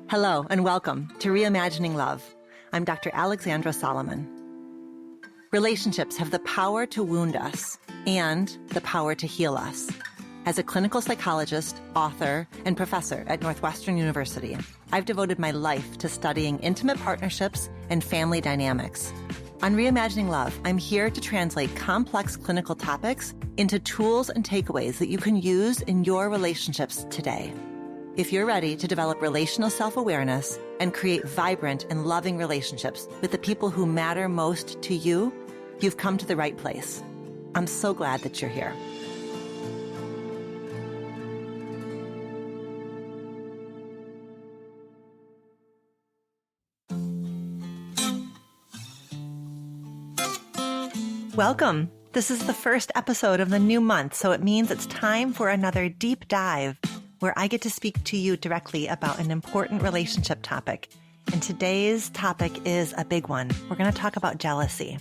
Hello and welcome to Reimagining Love. I'm Dr. Alexandra Solomon. Relationships have the power to wound us and the power to heal us. As a clinical psychologist, author, and professor at Northwestern University, I've devoted my life to studying intimate partnerships and family dynamics. On Reimagining Love, I'm here to translate complex clinical topics into tools and takeaways that you can use in your relationships today. If you're ready to develop relational self-awareness and create vibrant and loving relationships with the people who matter most to you, you've come to the right place. I'm so glad that you're here. Welcome. This is the first episode of the new month, so it means it's time for another deep dive where I get to speak to you directly about an important relationship topic. And today's topic is a big one. We're going to talk about jealousy.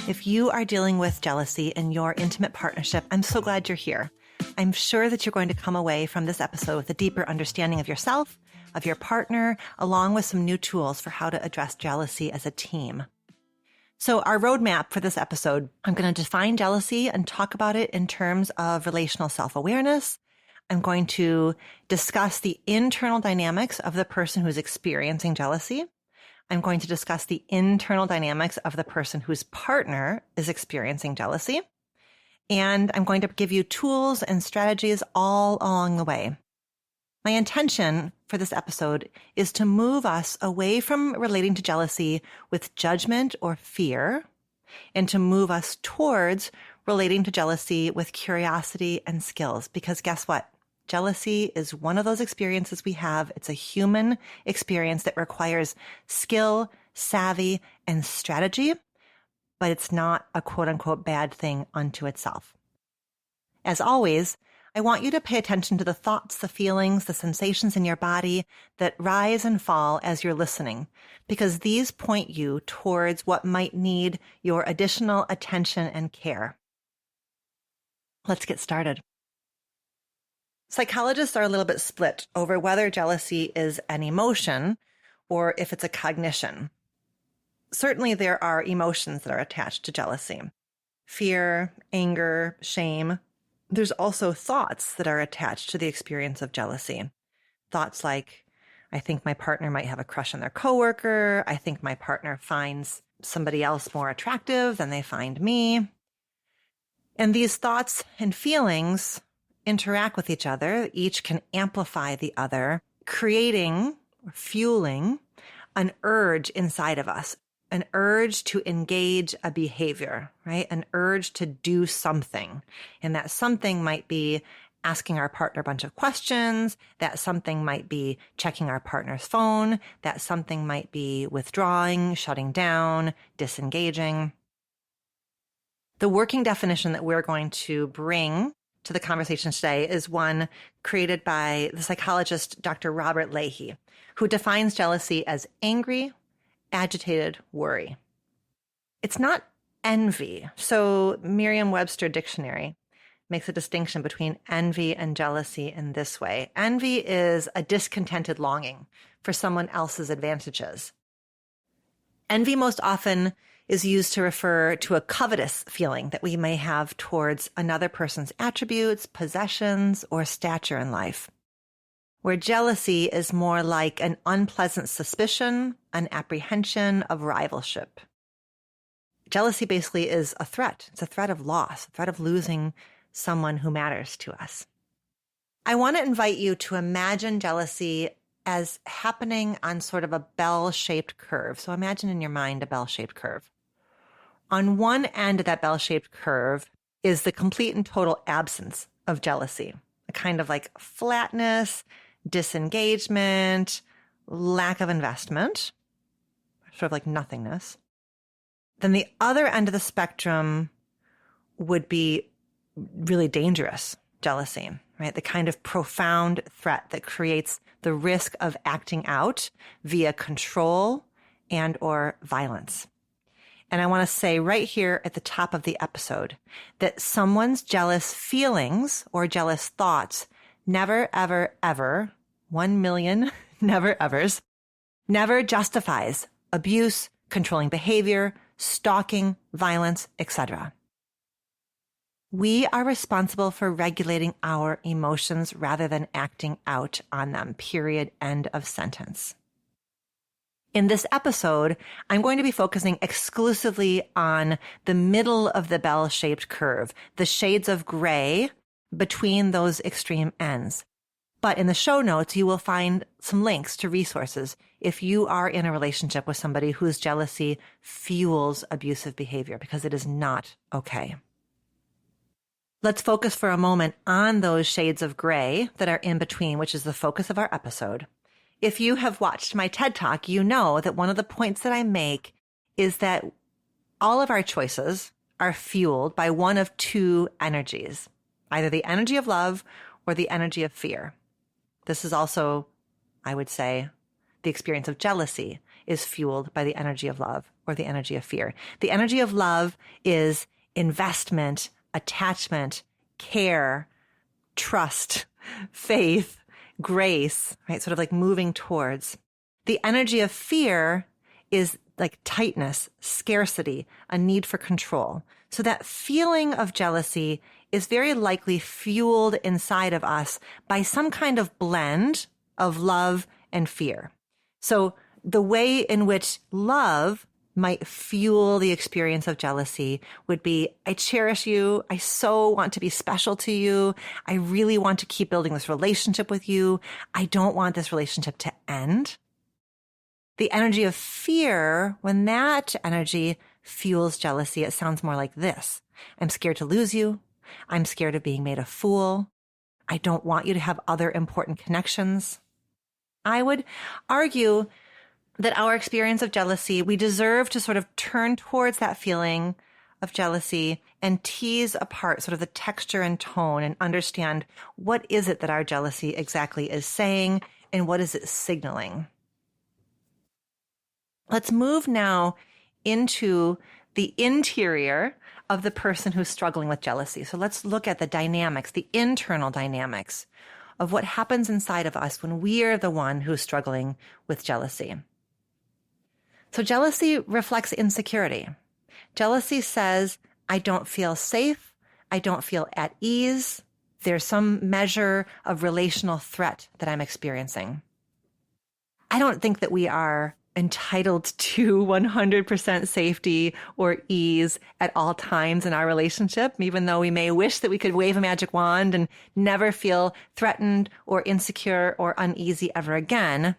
If you are dealing with jealousy in your intimate partnership, I'm so glad you're here. I'm sure that you're going to come away from this episode with a deeper understanding of yourself, of your partner, along with some new tools for how to address jealousy as a team. So our roadmap for this episode, I'm going to define jealousy and talk about it in terms of relational self-awareness. I'm going to discuss the internal dynamics of the person who's experiencing jealousy. I'm going to discuss the internal dynamics of the person whose partner is experiencing jealousy. And I'm going to give you tools and strategies all along the way. My intention for this episode is to move us away from relating to jealousy with judgment or fear and to move us towards relating to jealousy with curiosity and skills. Because guess what? Jealousy is one of those experiences we have. It's a human experience that requires skill, savvy, and strategy, but it's not a quote unquote bad thing unto itself. As always, I want you to pay attention to the thoughts, the feelings, the sensations in your body that rise and fall as you're listening, because these point you towards what might need your additional attention and care. Let's get started. Psychologists are a little bit split over whether jealousy is an emotion or if it's a cognition. Certainly there are emotions that are attached to jealousy. Fear, anger, shame. There's also thoughts that are attached to the experience of jealousy. Thoughts like, I think my partner might have a crush on their coworker. I think my partner finds somebody else more attractive than they find me. And these thoughts and feelings interact with each other. Each can amplify the other, creating or fueling an urge inside of us, an urge to engage a behavior, right? An urge to do something. And that something might be asking our partner a bunch of questions. That something might be checking our partner's phone. That something might be withdrawing, shutting down, disengaging. The working definition that we're going to bring to the conversation today is one created by the psychologist Dr. Robert Leahy, who defines jealousy as angry, agitated worry. It's not envy. So Merriam-Webster Dictionary makes a distinction between envy and jealousy in this way. Envy is a discontented longing for someone else's advantages. Envy most often is used to refer to a covetous feeling that we may have towards another person's attributes, possessions, or stature in life, where jealousy is more like an unpleasant suspicion, an apprehension of rivalship. Jealousy basically is a threat. It's a threat of loss, a threat of losing someone who matters to us. I want to invite you to imagine jealousy as happening on sort of a bell-shaped curve. So imagine in your mind a bell-shaped curve. On one end of that bell-shaped curve is the complete and total absence of jealousy, a kind of like flatness, disengagement, lack of investment, sort of like nothingness. Then the other end of the spectrum would be really dangerous jealousy, right? The kind of profound threat that creates the risk of acting out via control and or violence. And I want to say right here at the top of the episode that someone's jealous feelings or jealous thoughts never, ever, ever, 1 million never evers, never justifies abuse, controlling behavior, stalking, violence, etc. We are responsible for regulating our emotions rather than acting out on them. Period. End of sentence. In this episode, I'm going to be focusing exclusively on the middle of the bell-shaped curve, the shades of gray between those extreme ends. But in the show notes, you will find some links to resources if you are in a relationship with somebody whose jealousy fuels abusive behavior, because it is not okay. Let's focus for a moment on those shades of gray that are in between, which is the focus of our episode. If you have watched my TED Talk, you know that one of the points that I make is that all of our choices are fueled by one of two energies, either the energy of love or the energy of fear. This is also, I would say, the experience of jealousy is fueled by the energy of love or the energy of fear. The energy of love is investment, attachment, care, trust, faith, grace, right? Sort of like moving towards. The energy of fear is like tightness, scarcity, a need for control. So that feeling of jealousy is very likely fueled inside of us by some kind of blend of love and fear. So the way in which love might fuel the experience of jealousy would be, I cherish you. I so want to be special to you. I really want to keep building this relationship with you. I don't want this relationship to end. The energy of fear, when that energy fuels jealousy, it sounds more like this. I'm scared to lose you. I'm scared of being made a fool. I don't want you to have other important connections. I would argue that our experience of jealousy, we deserve to sort of turn towards that feeling of jealousy and tease apart sort of the texture and tone and understand what is it that our jealousy exactly is saying and what is it signaling. Let's move now into the interior of the person who's struggling with jealousy. So let's look at the dynamics, the internal dynamics of what happens inside of us when we are the one who's struggling with jealousy. So jealousy reflects insecurity. Jealousy says, I don't feel safe. I don't feel at ease. There's some measure of relational threat that I'm experiencing. I don't think that we are entitled to 100% safety or ease at all times in our relationship, even though we may wish that we could wave a magic wand and never feel threatened or insecure or uneasy ever again.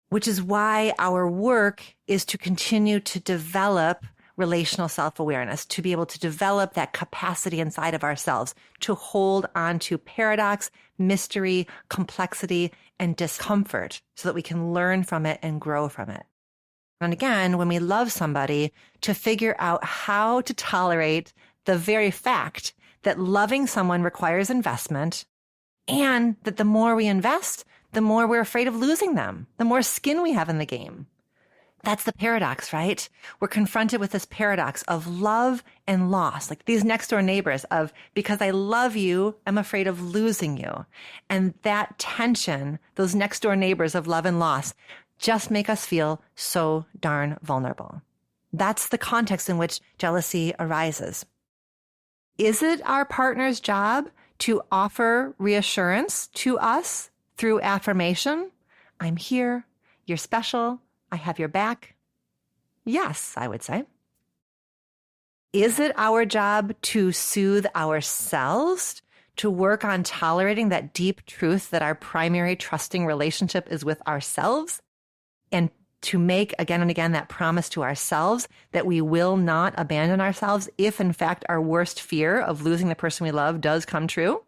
Which is why our work is to continue to develop relational self-awareness, to be able to develop that capacity inside of ourselves, to hold on to paradox, mystery, complexity, and discomfort so that we can learn from it and grow from it. And again, when we love somebody, to figure out how to tolerate the very fact that loving someone requires investment, and that the more we invest, the more we're afraid of losing them, the more skin we have in the game. That's the paradox, right? We're confronted with this paradox of love and loss, like these next door neighbors of, because I love you, I'm afraid of losing you. And that tension, those next door neighbors of love and loss, just make us feel so darn vulnerable. That's the context in which jealousy arises. Is it our partner's job to offer reassurance to us through affirmation? I'm here. You're special. I have your back. Yes, I would say. Is it our job to soothe ourselves, to work on tolerating that deep truth that our primary trusting relationship is with ourselves, and to make again and again that promise to ourselves that we will not abandon ourselves if in fact our worst fear of losing the person we love does come true?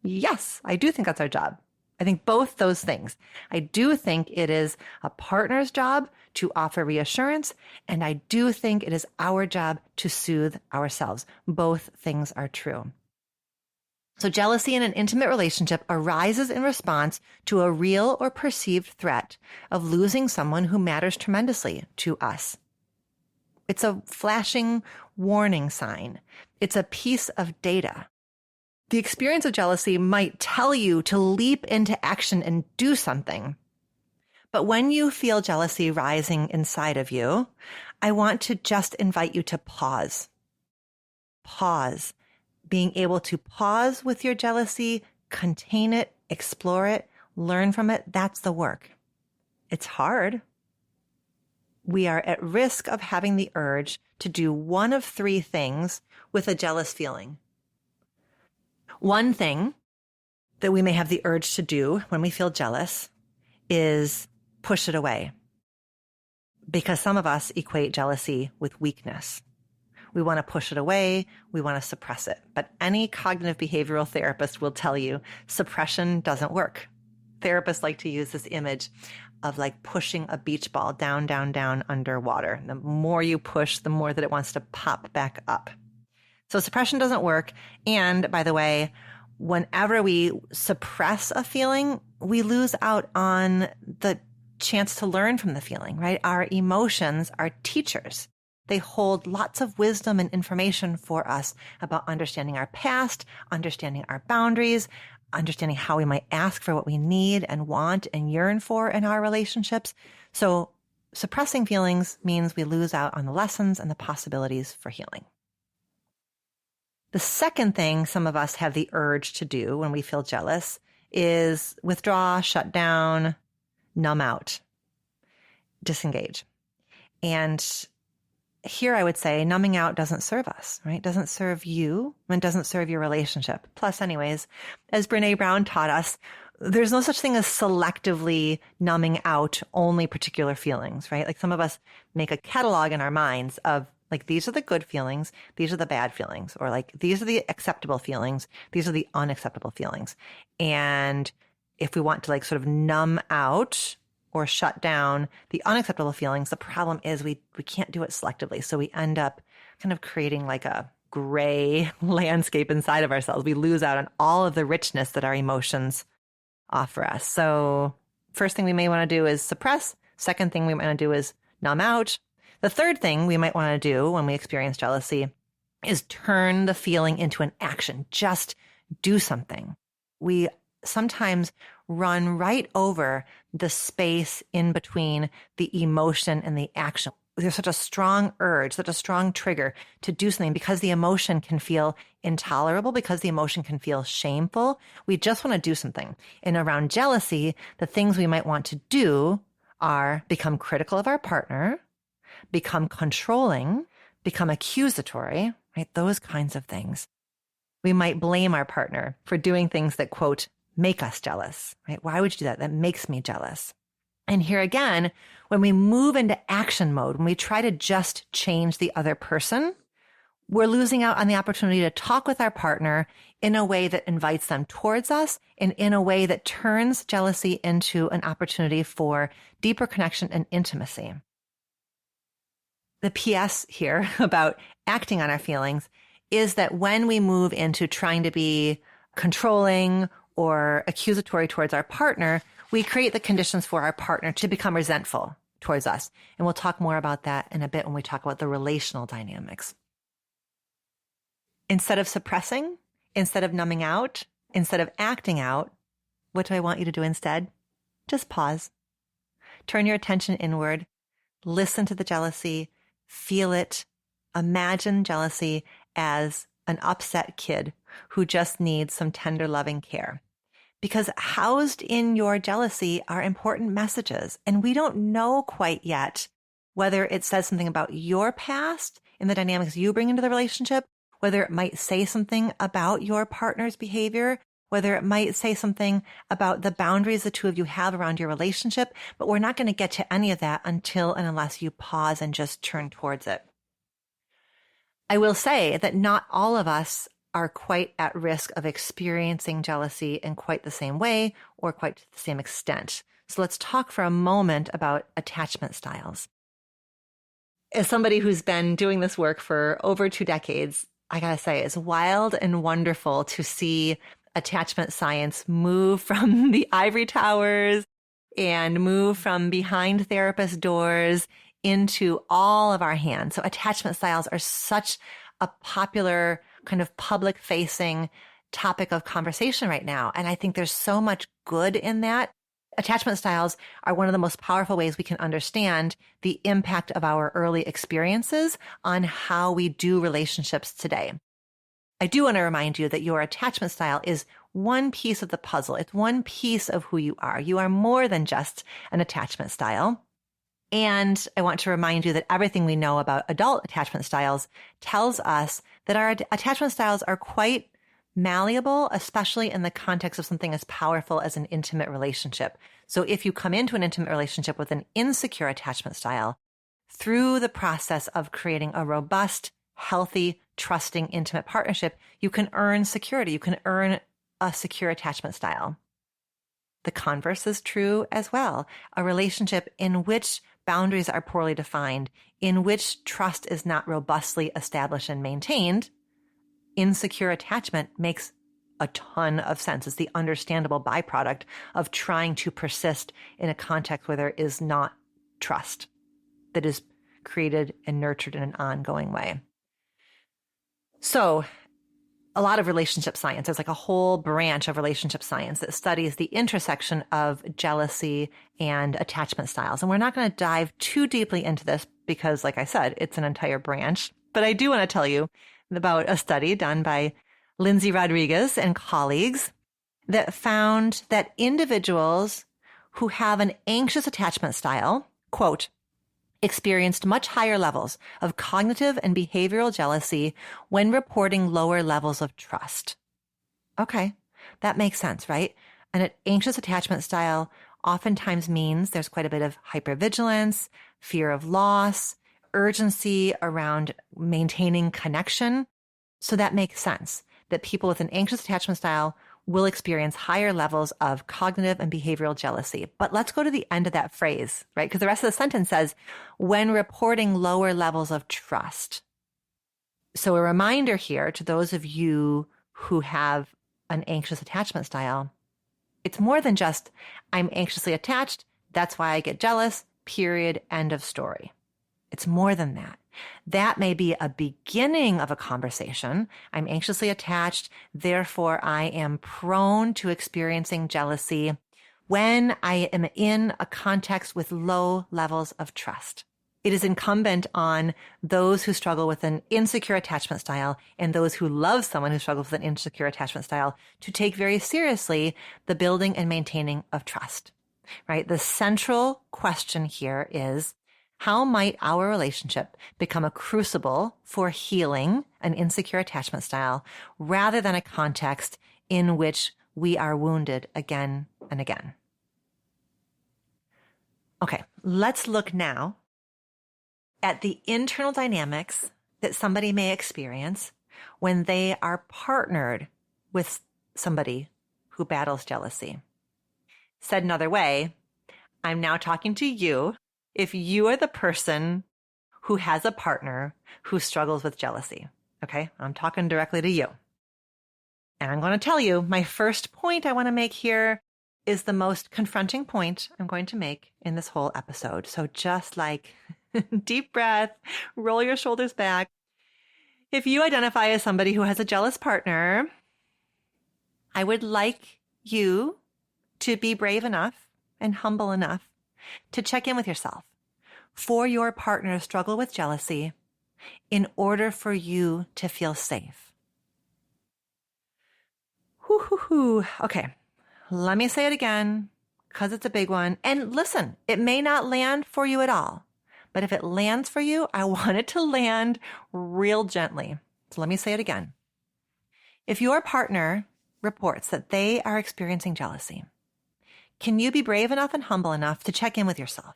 Yes, I do think that's our job. I think both those things. I do think it is a partner's job to offer reassurance, and I do think it is our job to soothe ourselves. Both things are true. So jealousy in an intimate relationship arises in response to a real or perceived threat of losing someone who matters tremendously to us. It's a flashing warning sign. It's a piece of data. The experience of jealousy might tell you to leap into action and do something. But when you feel jealousy rising inside of you, I want to just invite you to pause. Pause. Being able to pause with your jealousy, contain it, explore it, learn from it, that's the work. It's hard. We are at risk of having the urge to do one of three things with a jealous feeling. One thing that we may have the urge to do when we feel jealous is push it away. Because some of us equate jealousy with weakness. We want to push it away. We want to suppress it. But any cognitive behavioral therapist will tell you suppression doesn't work. Therapists like to use this image of like pushing a beach ball down, down, down underwater. The more you push, the more that it wants to pop back up. So suppression doesn't work. And by the way, whenever we suppress a feeling, we lose out on the chance to learn from the feeling, right? Our emotions are teachers. They hold lots of wisdom and information for us about understanding our past, understanding our boundaries, understanding how we might ask for what we need and want and yearn for in our relationships. So suppressing feelings means we lose out on the lessons and the possibilities for healing. The second thing some of us have the urge to do when we feel jealous is withdraw, shut down, numb out, disengage. And here I would say numbing out doesn't serve us, right? It doesn't serve you and doesn't serve your relationship. Plus, anyways, as Brene Brown taught us, there's no such thing as selectively numbing out only particular feelings, right? Like some of us make a catalog in our minds of like, these are the good feelings, these are the bad feelings, or like, these are the acceptable feelings, these are the unacceptable feelings. And if we want to like sort of numb out or shut down the unacceptable feelings, the problem is we can't do it selectively. So we end up kind of creating like a gray landscape inside of ourselves. We lose out on all of the richness that our emotions offer us. So first thing we may want to do is suppress. Second thing we might want to do is numb out. The third thing we might want to do when we experience jealousy is turn the feeling into an action. Just do something. We sometimes run right over the space in between the emotion and the action. There's such a strong urge, such a strong trigger to do something because the emotion can feel intolerable, because the emotion can feel shameful. We just want to do something. And around jealousy, the things we might want to do are become critical of our partner, become controlling, become accusatory, right? Those kinds of things. We might blame our partner for doing things that, quote, make us jealous, right? Why would you do that? That makes me jealous. And here again, when we move into action mode, when we try to just change the other person, we're losing out on the opportunity to talk with our partner in a way that invites them towards us and in a way that turns jealousy into an opportunity for deeper connection and intimacy. The PS here about acting on our feelings is that when we move into trying to be controlling or accusatory towards our partner, we create the conditions for our partner to become resentful towards us. And we'll talk more about that in a bit when we talk about the relational dynamics. Instead of suppressing, instead of numbing out, instead of acting out, what do I want you to do instead? Just pause. Turn your attention inward. Listen to the jealousy. Feel it. Imagine jealousy as an upset kid who just needs some tender, loving care. Because housed in your jealousy are important messages. And we don't know quite yet whether it says something about your past and the dynamics you bring into the relationship, whether it might say something about your partner's behavior, whether it might say something about the boundaries the two of you have around your relationship. But we're not going to get to any of that until and unless you pause and just turn towards it. I will say that not all of us are quite at risk of experiencing jealousy in quite the same way or quite to the same extent. So let's talk for a moment about attachment styles. As somebody who's been doing this work for over 2 decades, I gotta say, it's wild and wonderful to see attachment science move from the ivory towers and move from behind therapist doors into all of our hands. So attachment styles are such a popular kind of public facing topic of conversation right now. And I think there's so much good in that. Attachment styles are one of the most powerful ways we can understand the impact of our early experiences on how we do relationships today. I do want to remind you that your attachment style is one piece of the puzzle. It's one piece of who you are. You are more than just an attachment style. And I want to remind you that everything we know about adult attachment styles tells us that our attachment styles are quite malleable, especially in the context of something as powerful as an intimate relationship. So if you come into an intimate relationship with an insecure attachment style, through the process of creating a robust, healthy, trusting, intimate partnership, you can earn security. You can earn a secure attachment style. The converse is true as well. A relationship in which boundaries are poorly defined, in which trust is not robustly established and maintained, insecure attachment makes a ton of sense. It's the understandable byproduct of trying to persist in a context where there is not trust that is created and nurtured in an ongoing way. So a lot of relationship science, there's like a whole branch of relationship science that studies the intersection of jealousy and attachment styles. And we're not going to dive too deeply into this because, like I said, it's an entire branch. But I do want to tell you about a study done by Lindsay Rodriguez and colleagues that found that individuals who have an anxious attachment style, quote, experienced much higher levels of cognitive and behavioral jealousy when reporting lower levels of trust. Okay, that makes sense, right? An anxious attachment style oftentimes means there's quite a bit of hypervigilance, fear of loss, urgency around maintaining connection. So that makes sense that people with an anxious attachment style will experience higher levels of cognitive and behavioral jealousy. But let's go to the end of that phrase, right? Because the rest of the sentence says, when reporting lower levels of trust. So a reminder here to those of you who have an anxious attachment style, it's more than just, I'm anxiously attached, that's why I get jealous, period, end of story. It's more than that. That may be a beginning of a conversation. I'm anxiously attached, therefore I am prone to experiencing jealousy when I am in a context with low levels of trust. It is incumbent on those who struggle with an insecure attachment style and those who love someone who struggles with an insecure attachment style to take very seriously the building and maintaining of trust, right? The central question here is, how might our relationship become a crucible for healing an insecure attachment style rather than a context in which we are wounded again and again? Okay, let's look now at the internal dynamics that somebody may experience when they are partnered with somebody who battles jealousy. Said another way, I'm now talking to you if you are the person who has a partner who struggles with jealousy. Okay, I'm talking directly to you. And I'm going to tell you, my first point I want to make here is the most confronting point I'm going to make in this whole episode. So just like deep breath, roll your shoulders back. If you identify as somebody who has a jealous partner, I would like you to be brave enough and humble enough to check in with yourself for your partner to struggle with jealousy in order for you to feel safe. Okay, let me say it again because it's a big one. And listen, it may not land for you at all, but if it lands for you, I want it to land real gently. So let me say it again. If your partner reports that they are experiencing jealousy, can you be brave enough and humble enough to check in with yourself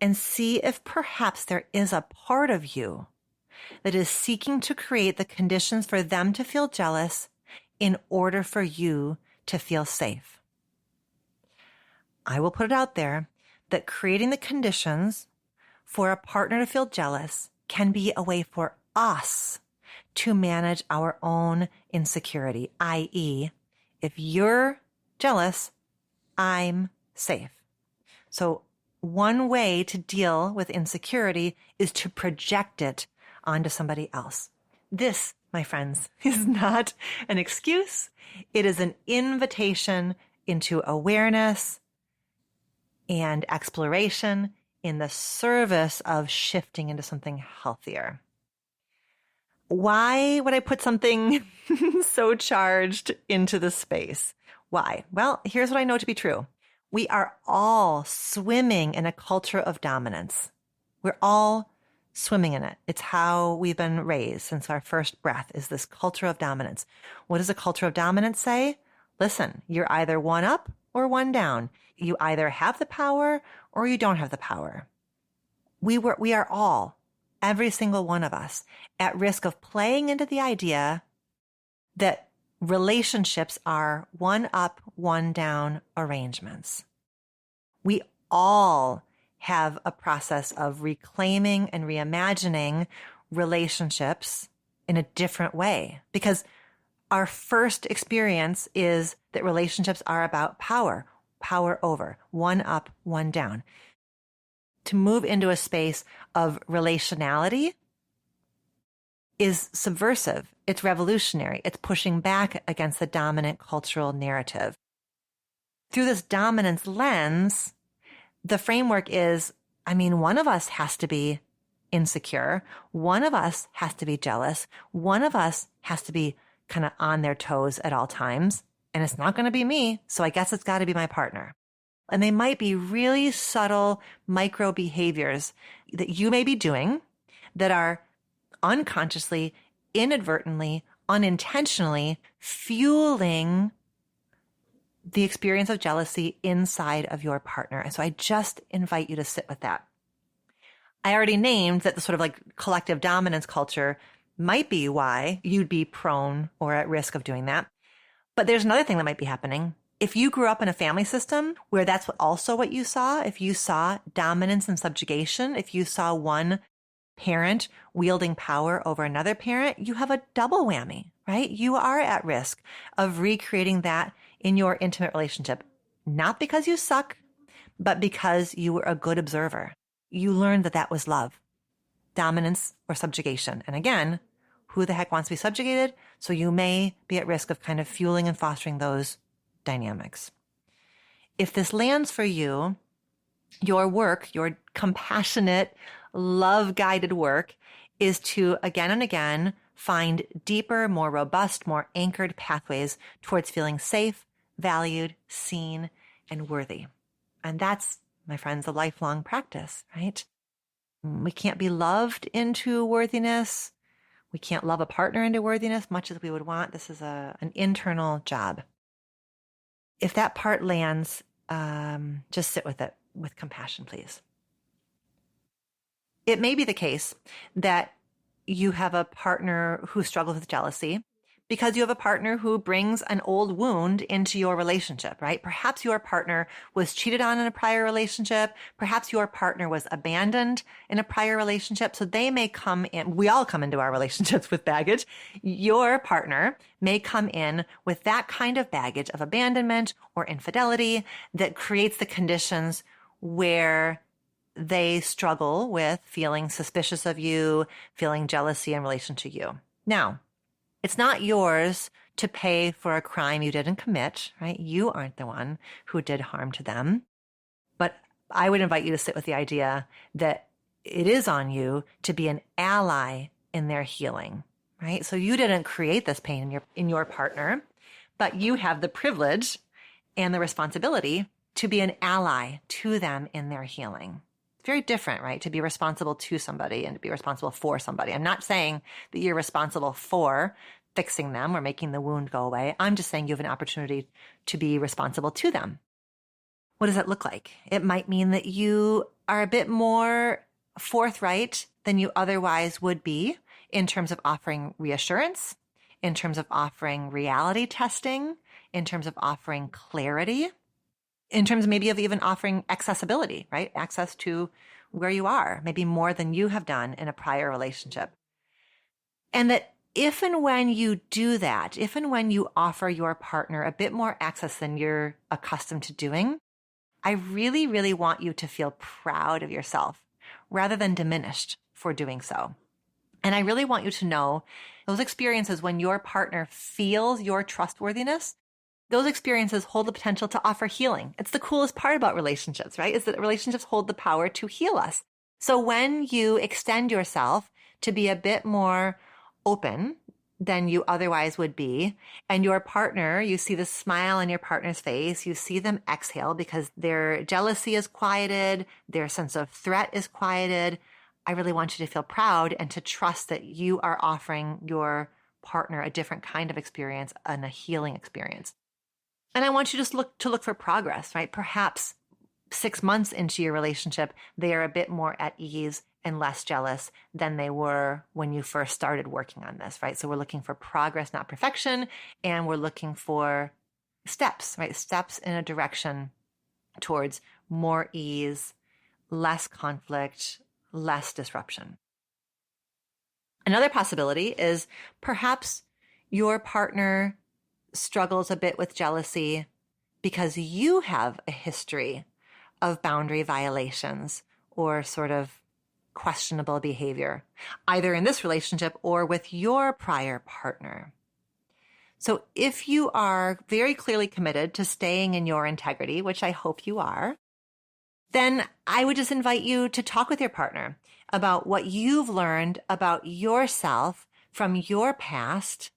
and see if perhaps there is a part of you that is seeking to create the conditions for them to feel jealous in order for you to feel safe? I will put it out there that creating the conditions for a partner to feel jealous can be a way for us to manage our own insecurity, i.e., if you're jealous, I'm safe. So one way to deal with insecurity is to project it onto somebody else. This my friends, is not an excuse. It is an invitation into awareness and exploration in the service of shifting into something healthier. Why would I put something so charged into the space? Why? Well, here's what I know to be true. We are all swimming in a culture of dominance. We're all swimming in it. It's how we've been raised since our first breath, is this culture of dominance. What does a culture of dominance say? Listen, you're either one up or one down. You either have the power or you don't have the power. We are all, every single one of us, at risk of playing into the idea that relationships are one up, one down arrangements. We all have a process of reclaiming and reimagining relationships in a different way, because our first experience is that relationships are about power over, one up, one down. To move into a space of relationality is subversive. It's revolutionary. It's pushing back against the dominant cultural narrative. Through this dominance lens, the framework is, one of us has to be insecure. One of us has to be jealous. One of us has to be kind of on their toes at all times. And it's not going to be me. So I guess it's got to be my partner. And they might be really subtle micro behaviors that you may be doing that are unconsciously, inadvertently, unintentionally fueling the experience of jealousy inside of your partner. And so I just invite you to sit with that. I already named that the sort of like collective dominance culture might be why you'd be prone or at risk of doing that. But there's another thing that might be happening. If you grew up in a family system where that's also what you saw, if you saw dominance and subjugation, if you saw one parent wielding power over another parent, you have a double whammy, right? You are at risk of recreating that in your intimate relationship, not because you suck, but because you were a good observer. You learned that that was love, dominance or subjugation. And again, who the heck wants to be subjugated? So you may be at risk of kind of fueling and fostering those dynamics. If this lands for you, your work, your compassionate, love-guided work is to again and again find deeper, more robust, more anchored pathways towards feeling safe, valued, seen, and worthy. And that's, my friends, a lifelong practice, right? We can't be loved into worthiness. We can't love a partner into worthiness, much as we would want. This is an internal job. If that part lands, just sit with it with compassion, please. It may be the case that you have a partner who struggles with jealousy because you have a partner who brings an old wound into your relationship, right? Perhaps your partner was cheated on in a prior relationship. Perhaps your partner was abandoned in a prior relationship. So they may come in, we all come into our relationships with baggage. Your partner may come in with that kind of baggage of abandonment or infidelity that creates the conditions where they struggle with feeling suspicious of you, feeling jealousy in relation to you. Now, it's not yours to pay for a crime you didn't commit, right? You aren't the one who did harm to them. But I would invite you to sit with the idea that it is on you to be an ally in their healing, right? So you didn't create this pain in your partner, but you have the privilege and the responsibility to be an ally to them in their healing. It's very different, right? To be responsible to somebody and to be responsible for somebody. I'm not saying that you're responsible for fixing them or making the wound go away. I'm just saying you have an opportunity to be responsible to them. What does that look like? It might mean that you are a bit more forthright than you otherwise would be in terms of offering reassurance, in terms of offering reality testing, in terms of offering clarity, in terms maybe of even offering accessibility, right? Access to where you are, maybe more than you have done in a prior relationship. And that if and when you do that, if and when you offer your partner a bit more access than you're accustomed to doing, I really, really want you to feel proud of yourself rather than diminished for doing so. And I really want you to know those experiences when your partner feels your trustworthiness, those experiences hold the potential to offer healing. It's the coolest part about relationships, right? Is that relationships hold the power to heal us. So when you extend yourself to be a bit more open than you otherwise would be, and your partner, you see the smile on your partner's face, you see them exhale because their jealousy is quieted, their sense of threat is quieted. I really want you to feel proud and to trust that you are offering your partner a different kind of experience and a healing experience. And I want you to look for progress, right? Perhaps 6 months into your relationship, they are a bit more at ease and less jealous than they were when you first started working on this, right? So we're looking for progress, not perfection. And we're looking for steps, right? Steps in a direction towards more ease, less conflict, less disruption. Another possibility is perhaps your partner struggles a bit with jealousy because you have a history of boundary violations or sort of questionable behavior, either in this relationship or with your prior partner. So if you are very clearly committed to staying in your integrity, which I hope you are, then I would just invite you to talk with your partner about what you've learned about yourself from your past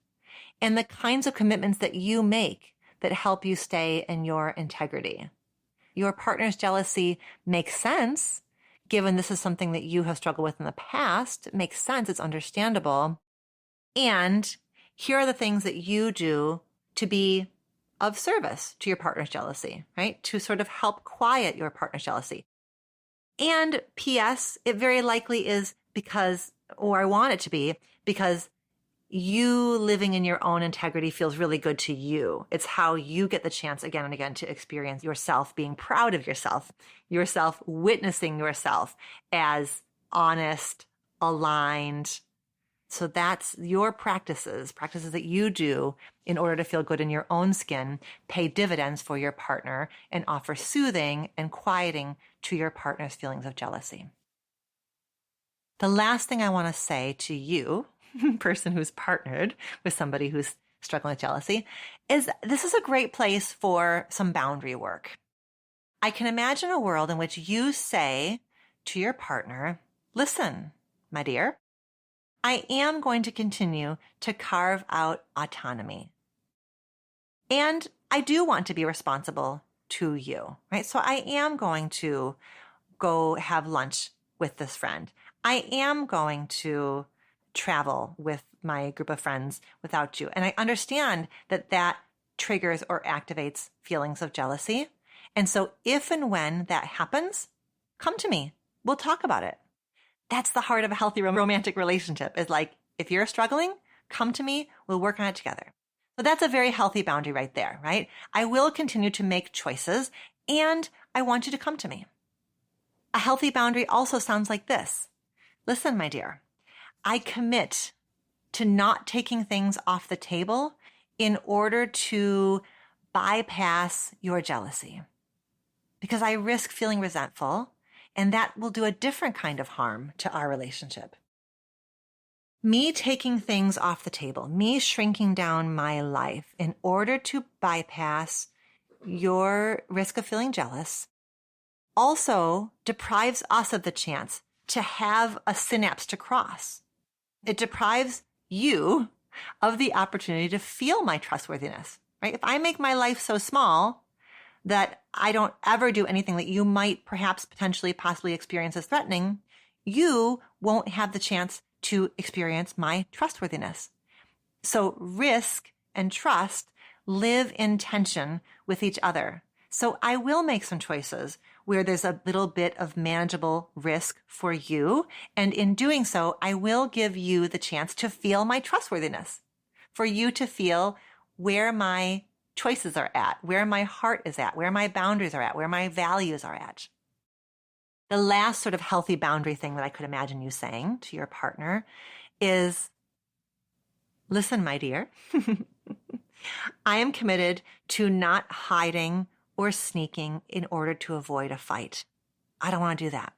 and the kinds of commitments that you make that help you stay in your integrity. Your partner's jealousy makes sense, given this is something that you have struggled with in the past. It makes sense. It's understandable. And here are the things that you do to be of service to your partner's jealousy, right? To sort of help quiet your partner's jealousy. And P.S., it very likely is because, or I want it to be, because you living in your own integrity feels really good to you. It's how you get the chance again and again to experience yourself being proud of yourself witnessing yourself as honest, aligned. So that's your practices that you do in order to feel good in your own skin, pay dividends for your partner, and offer soothing and quieting to your partner's feelings of jealousy. The last thing I want to say to you, person who's partnered with somebody who's struggling with jealousy, is this is a great place for some boundary work. I can imagine a world in which you say to your partner, listen, my dear, I am going to continue to carve out autonomy. And I do want to be responsible to you, right? So I am going to go have lunch with this friend. I am going to travel with my group of friends without you. And I understand that that triggers or activates feelings of jealousy. And so if and when that happens, come to me. We'll talk about it. That's the heart of a healthy romantic relationship, is like, if you're struggling, come to me. We'll work on it together. So that's a very healthy boundary right there, right? I will continue to make choices and I want you to come to me. A healthy boundary also sounds like this. Listen, my dear, I commit to not taking things off the table in order to bypass your jealousy, because I risk feeling resentful, and that will do a different kind of harm to our relationship. Me taking things off the table, me shrinking down my life in order to bypass your risk of feeling jealous, also deprives us of the chance to have a synapse to cross. It deprives you of the opportunity to feel my trustworthiness, right? If I make my life so small that I don't ever do anything that you might perhaps potentially possibly experience as threatening, you won't have the chance to experience my trustworthiness. So risk and trust live in tension with each other. So I will make some choices where there's a little bit of manageable risk for you. And in doing so, I will give you the chance to feel my trustworthiness, for you to feel where my choices are at, where my heart is at, where my boundaries are at, where my values are at. The last sort of healthy boundary thing that I could imagine you saying to your partner is, listen, my dear, I am committed to not hiding or sneaking in order to avoid a fight. I don't want to do that,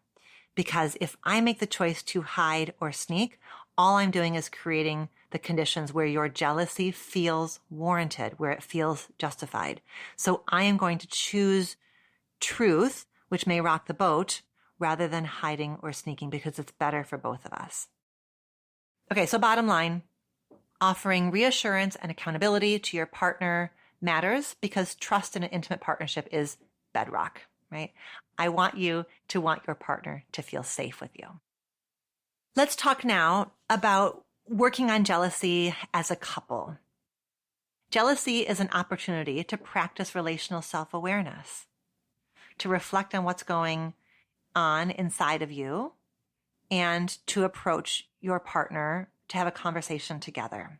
because if I make the choice to hide or sneak, all I'm doing is creating the conditions where your jealousy feels warranted, where it feels justified. So I am going to choose truth, which may rock the boat, rather than hiding or sneaking, because it's better for both of us. Okay, so bottom line, offering reassurance and accountability to your partner matters because trust in an intimate partnership is bedrock, right? I want you to want your partner to feel safe with you. Let's talk now about working on jealousy as a couple. Jealousy is an opportunity to practice relational self-awareness, to reflect on what's going on inside of you, and to approach your partner to have a conversation together.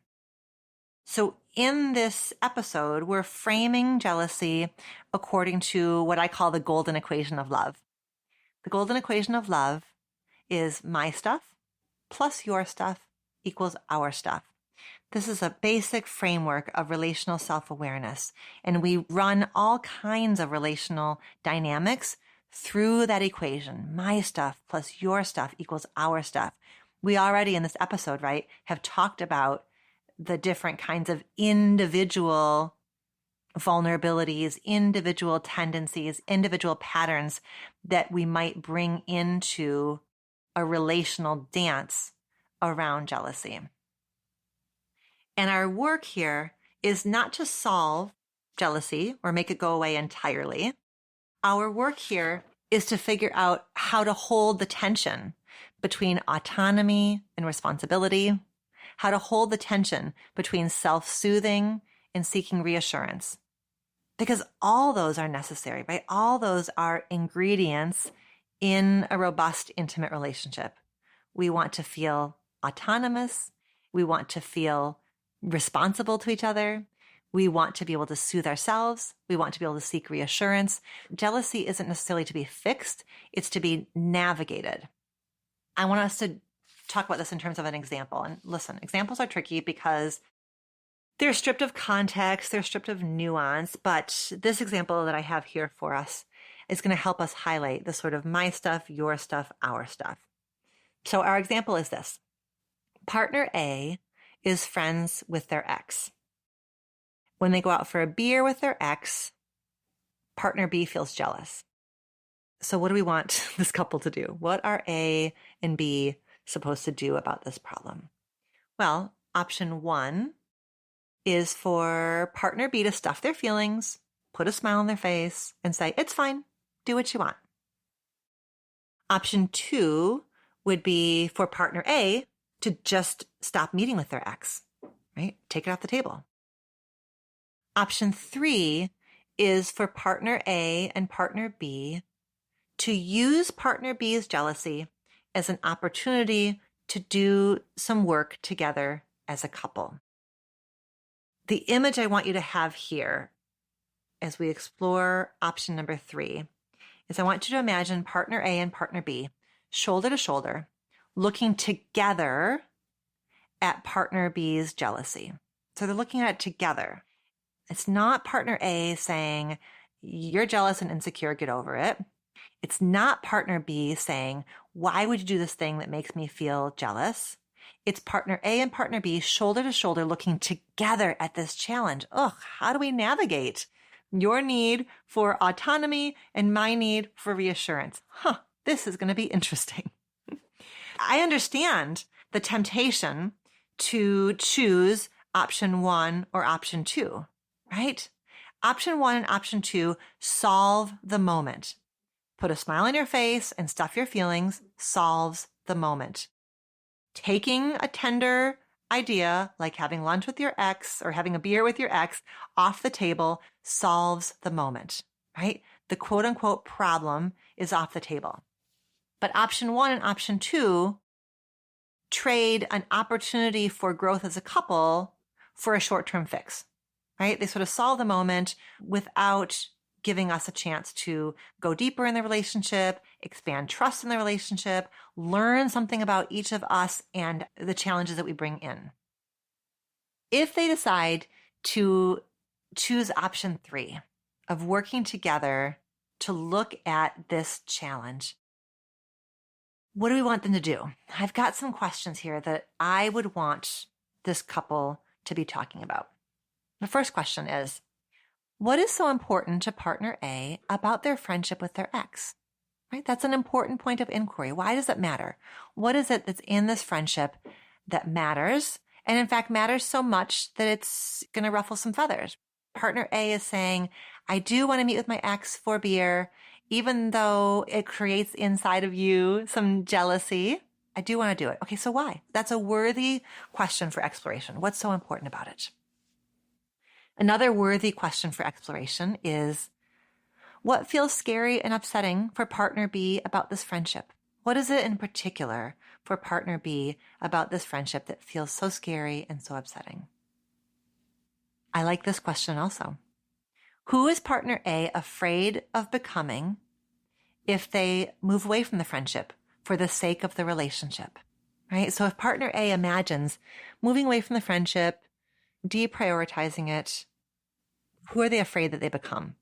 So in this episode, we're framing jealousy according to what I call the golden equation of love. The golden equation of love is my stuff plus your stuff equals our stuff. This is a basic framework of relational self-awareness, and we run all kinds of relational dynamics through that equation. My stuff plus your stuff equals our stuff. We already in this episode, right, have talked about the different kinds of individual vulnerabilities, individual tendencies, individual patterns that we might bring into a relational dance around jealousy. And our work here is not to solve jealousy or make it go away entirely. Our work here is to figure out how to hold the tension between autonomy and responsibility, how to hold the tension between self-soothing and seeking reassurance. Because all those are necessary, right? All those are ingredients in a robust, intimate relationship. We want to feel autonomous. We want to feel responsible to each other. We want to be able to soothe ourselves. We want to be able to seek reassurance. Jealousy isn't necessarily to be fixed. It's to be navigated. I want us to talk about this in terms of an example. And listen, examples are tricky because they're stripped of context, they're stripped of nuance, but this example that I have here for us is going to help us highlight the sort of my stuff, your stuff, our stuff. So our example is this. Partner A is friends with their ex. When they go out for a beer with their ex, partner B feels jealous. So what do we want this couple to do? What are A and B supposed to do about this problem? Well, option one is for partner B to stuff their feelings, put a smile on their face, and say, it's fine, do what you want. Option two would be for partner A to just stop meeting with their ex, right? Take it off the table. Option three is for partner A and partner B to use partner B's jealousy as an opportunity to do some work together as a couple. The image I want you to have here as we explore option number three is I want you to imagine partner A and partner B shoulder to shoulder, looking together at partner B's jealousy. So they're looking at it together. It's not partner A saying, you're jealous and insecure, get over it. It's not partner B saying, why would you do this thing that makes me feel jealous? It's partner A and partner B shoulder to shoulder looking together at this challenge. Ugh, how do we navigate your need for autonomy and my need for reassurance? This is going to be interesting. I understand the temptation to choose option one or option two, right? Option one and option two solve the moment. Put a smile on your face and stuff your feelings solves the moment. Taking a tender idea like having lunch with your ex or having a beer with your ex off the table solves the moment, right? The quote unquote problem is off the table. But option one and option two trade an opportunity for growth as a couple for a short-term fix, right? They sort of solve the moment without giving us a chance to go deeper in the relationship, expand trust in the relationship, learn something about each of us and the challenges that we bring in. If they decide to choose option three of working together to look at this challenge, What do we want them to do? I've got some questions here that I would want this couple to be talking about. The first question is, what is so important to partner A about their friendship with their ex? Right? That's an important point of inquiry. Why does it matter? What is it that's in this friendship that matters? And in fact, matters so much that it's going to ruffle some feathers. Partner A is saying, I do want to meet with my ex for beer, even though it creates inside of you some jealousy. I do want to do it. Okay, so why? That's a worthy question for exploration. What's so important about it? Another worthy question for exploration is, what feels scary and upsetting for partner B about this friendship? What is it in particular for partner B about this friendship that feels so scary and so upsetting? I like this question also. Who is partner A afraid of becoming if they move away from the friendship for the sake of the relationship? Right? So if partner A imagines moving away from the friendship, deprioritizing it, who are they afraid that they become?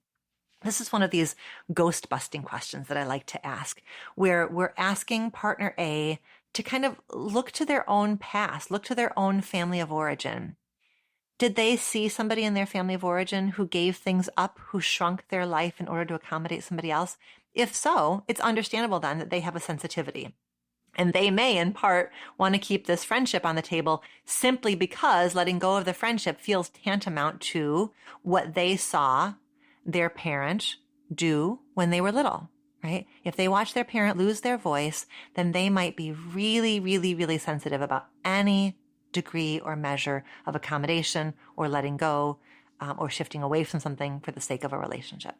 This is one of these ghost busting questions that I like to ask, where we're asking partner A to kind of look to their own past, look to their own family of origin. Did they see somebody in their family of origin who gave things up, who shrunk their life in order to accommodate somebody else? If so, it's understandable then that they have a sensitivity. And they may, in part, want to keep this friendship on the table simply because letting go of the friendship feels tantamount to what they saw their parent do when they were little, right? If they watch their parent lose their voice, then they might be really, really, really sensitive about any degree or measure of accommodation or letting go or shifting away from something for the sake of a relationship.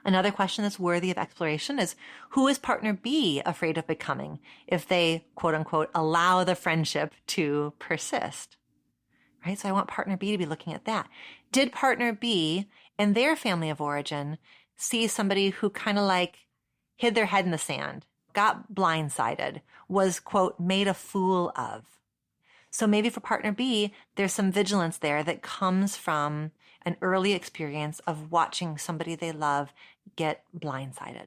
Another question that's worthy of exploration is, who is partner B afraid of becoming if they, quote unquote, allow the friendship to persist? Right? So I want partner B to be looking at that. Did partner B and their family of origin see somebody who kind of like hid their head in the sand, got blindsided, was, quote, made a fool of? So maybe for partner B, there's some vigilance there that comes from an early experience of watching somebody they love get blindsided.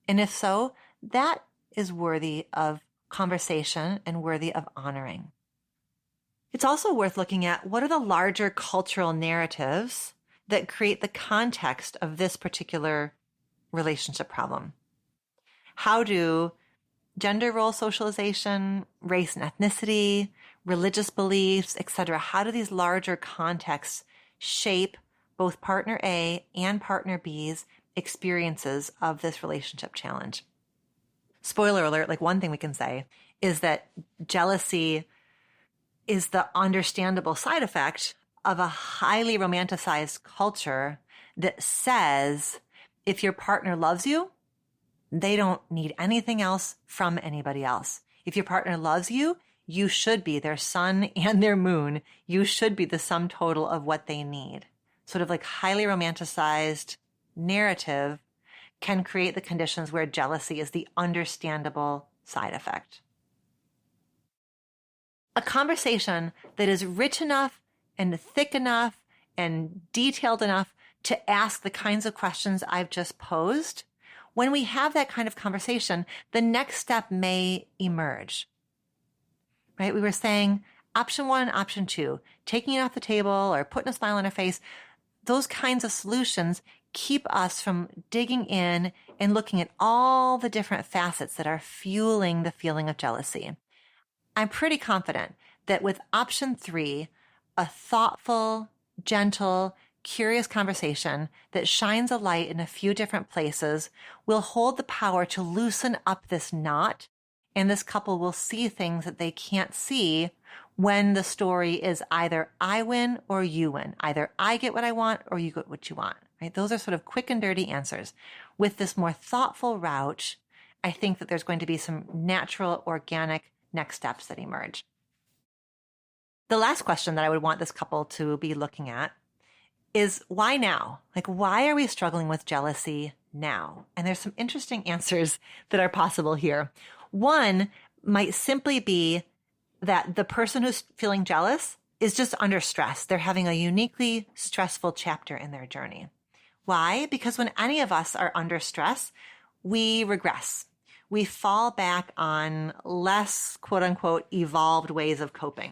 And if so, that is worthy of conversation and worthy of honoring. It's also worth looking at what are the larger cultural narratives that create the context of this particular relationship problem. How do gender role socialization, race and ethnicity, religious beliefs, etc., how do these larger contexts shape both partner A and partner B's experiences of this relationship challenge? Spoiler alert, like one thing we can say is that jealousy is the understandable side effect of a highly romanticized culture that says if your partner loves you, they don't need anything else from anybody else. If your partner loves you, you should be their sun and their moon. You should be the sum total of what they need. Sort of like highly romanticized narrative can create the conditions where jealousy is the understandable side effect. A conversation that is rich enough and thick enough and detailed enough to ask the kinds of questions I've just posed, when we have that kind of conversation, the next step may emerge. Right? We were saying option one, option two, taking it off the table or putting a smile on our face, those kinds of solutions keep us from digging in and looking at all the different facets that are fueling the feeling of jealousy. I'm pretty confident that with option three, a thoughtful, gentle, curious conversation that shines a light in a few different places will hold the power to loosen up this knot, and this couple will see things that they can't see when the story is either I win or you win. Either I get what I want or you get what you want, right? Those are sort of quick and dirty answers. With this more thoughtful route, I think that there's going to be some natural, organic next steps that emerge. The last question that I would want this couple to be looking at is why now? Like, why are we struggling with jealousy now? And there's some interesting answers that are possible here. One might simply be that the person who's feeling jealous is just under stress. They're having a uniquely stressful chapter in their journey. Why? Because when any of us are under stress, we regress. we fall back on less, quote unquote, evolved ways of coping.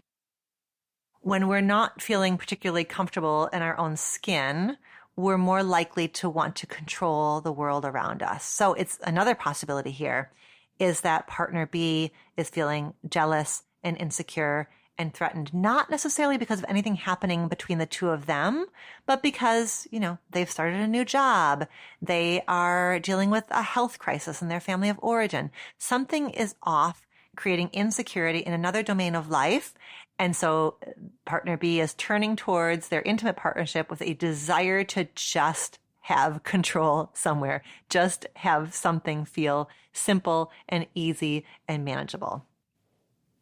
When we're not feeling particularly comfortable in our own skin, we're more likely to want to control the world around us. So it's another possibility here is that partner B is feeling jealous and insecure and threatened, not necessarily because of anything happening between the two of them, but because, they've started a new job. They are dealing with a health crisis in their family of origin. Something is off, creating insecurity in another domain of life. And so partner B is turning towards their intimate partnership with a desire to just have control somewhere, just have something feel simple and easy and manageable.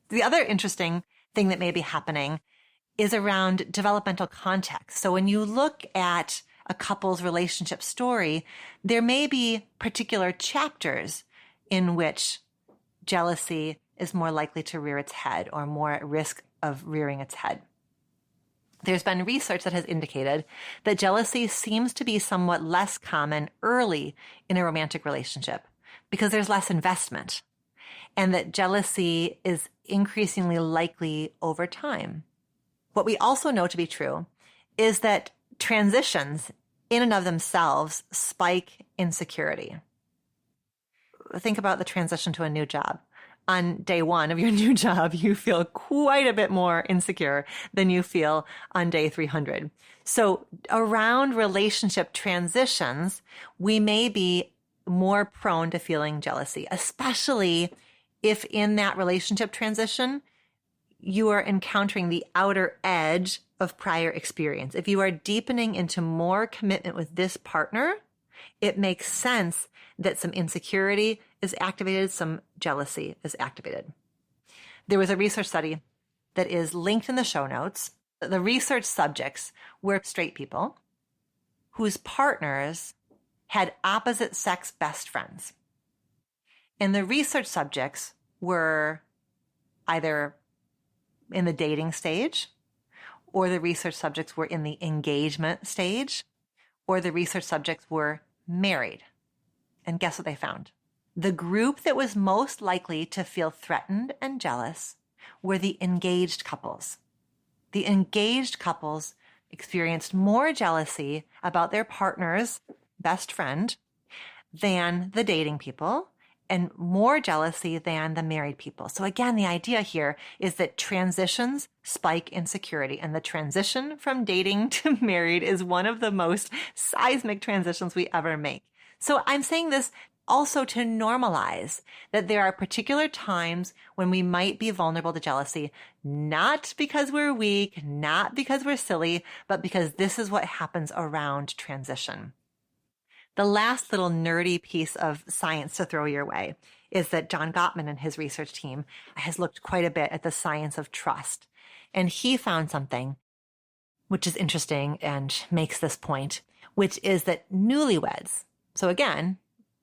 The other interesting thing that may be happening is around developmental context. So when you look at a couple's relationship story, there may be particular chapters in which jealousy is more likely to rear its head or more at risk of rearing its head. There's been research that has indicated that jealousy seems to be somewhat less common early in a romantic relationship because there's less investment, and that jealousy is increasingly likely over time. What we also know to be true is that transitions in and of themselves spike insecurity. Think about the transition to a new job. On day one of your new job, you feel quite a bit more insecure than you feel on day 300. So around relationship transitions, we may be more prone to feeling jealousy, especially if in that relationship transition, you are encountering the outer edge of prior experience. If you are deepening into more commitment with this partner, it makes sense that some insecurity is activated, some jealousy is activated. There was a research study that is linked in the show notes. The research subjects were straight people whose partners had opposite sex best friends. And the research subjects were either in the dating stage, or the research subjects were in the engagement stage, or the research subjects were married. And guess what they found? The group that was most likely to feel threatened and jealous were the engaged couples. The engaged couples experienced more jealousy about their partner's best friend than the dating people, and more jealousy than the married people. So again, the idea here is that transitions spike insecurity, and the transition from dating to married is one of the most seismic transitions we ever make. So I'm saying this also to normalize that there are particular times when we might be vulnerable to jealousy, not because we're weak, not because we're silly, but because this is what happens around transition. The last little nerdy piece of science to throw your way is that John Gottman and his research team has looked quite a bit at the science of trust. And he found something which is interesting and makes this point, which is that newlyweds, so again,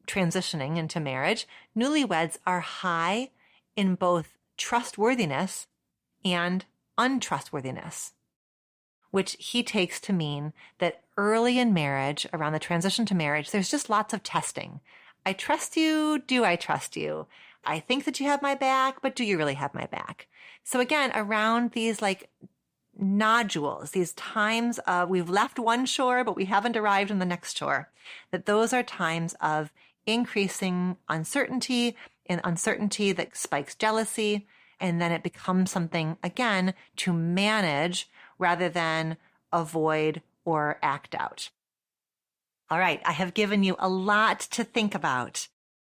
transitioning into marriage, newlyweds are high in both trustworthiness and untrustworthiness, which he takes to mean that early in marriage, around the transition to marriage, there's just lots of testing. I trust you. Do I trust you? I think that you have my back, but do you really have my back? So again, around these nodules, these times of we've left one shore, but we haven't arrived on the next shore, that those are times of increasing uncertainty, and uncertainty that spikes jealousy. And then it becomes something, again, to manage rather than avoid or act out. All right, I have given you a lot to think about.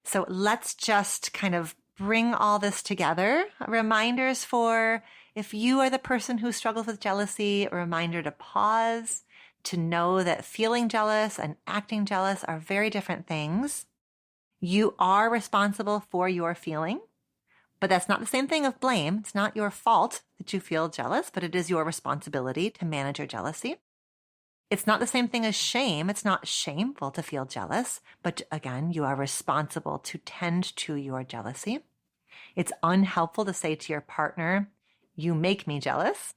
So let's just kind of bring all this together. Reminders for if you are the person who struggles with jealousy, a reminder to pause, to know that feeling jealous and acting jealous are very different things. You are responsible for your feeling. But that's not the same thing of blame. It's not your fault that you feel jealous, but it is your responsibility to manage your jealousy. It's not the same thing as shame. It's not shameful to feel jealous, but again, you are responsible to tend to your jealousy. It's unhelpful to say to your partner, you make me jealous.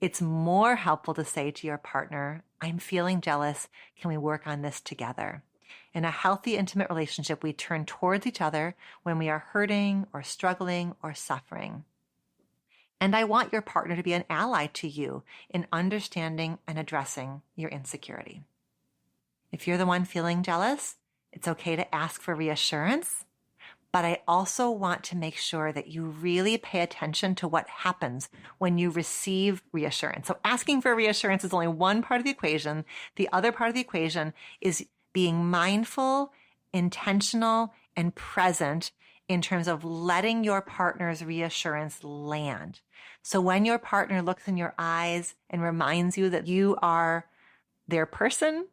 It's more helpful to say to your partner, I'm feeling jealous. Can we work on this together? In a healthy, intimate relationship, we turn towards each other when we are hurting or struggling or suffering. And I want your partner to be an ally to you in understanding and addressing your insecurity. If you're the one feeling jealous, it's okay to ask for reassurance, but I also want to make sure that you really pay attention to what happens when you receive reassurance. So asking for reassurance is only one part of the equation. The other part of the equation is being mindful, intentional, and present in terms of letting your partner's reassurance land. So when your partner looks in your eyes and reminds you that you are their person,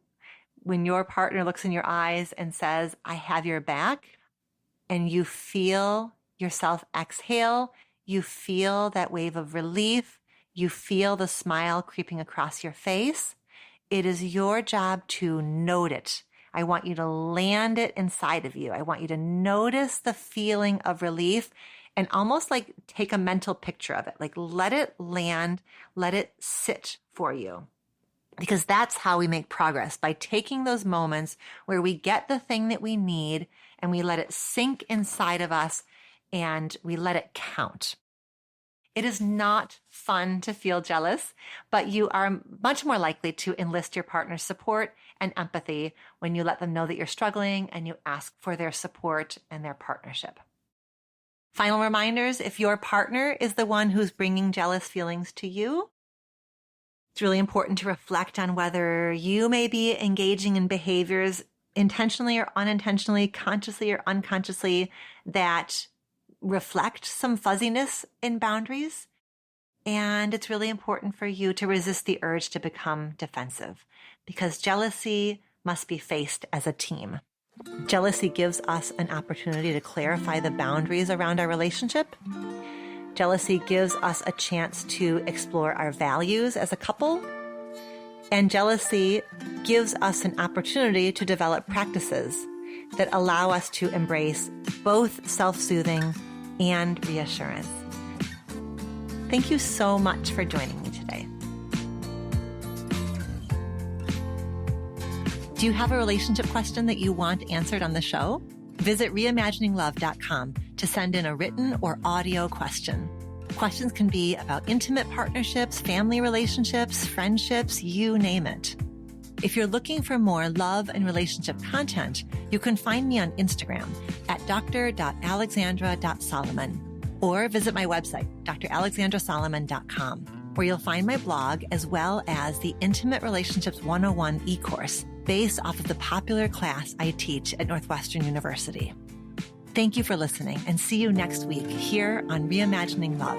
when your partner looks in your eyes and says, I have your back, and you feel yourself exhale, you feel that wave of relief, you feel the smile creeping across your face, it is your job to note it. I want you to land it inside of you. I want you to notice the feeling of relief and almost like take a mental picture of it. Like let it land, let it sit for you. Because that's how we make progress, by taking those moments where we get the thing that we need and we let it sink inside of us and we let it count. It is not fun to feel jealous, but you are much more likely to enlist your partner's support and empathy when you let them know that you're struggling and you ask for their support and their partnership. Final reminders, if your partner is the one who's bringing jealous feelings to you, it's really important to reflect on whether you may be engaging in behaviors intentionally or unintentionally, consciously or unconsciously, that reflect some fuzziness in boundaries. And it's really important for you to resist the urge to become defensive, because jealousy must be faced as a team. Jealousy gives us an opportunity to clarify the boundaries around our relationship. Jealousy gives us a chance to explore our values as a couple. And jealousy gives us an opportunity to develop practices that allow us to embrace both self-soothing and reassurance. Thank you so much for joining me today. Do you have a relationship question that you want answered on the show? Visit reimagininglove.com to send in a written or audio question. Questions can be about intimate partnerships, family relationships, friendships, you name it. If you're looking for more love and relationship content, you can find me on Instagram at dr.alexandra.solomon or visit my website, dralexandrasolomon.com, where you'll find my blog as well as the Intimate Relationships 101 e-course based off of the popular class I teach at Northwestern University. Thank you for listening and see you next week here on Reimagining Love.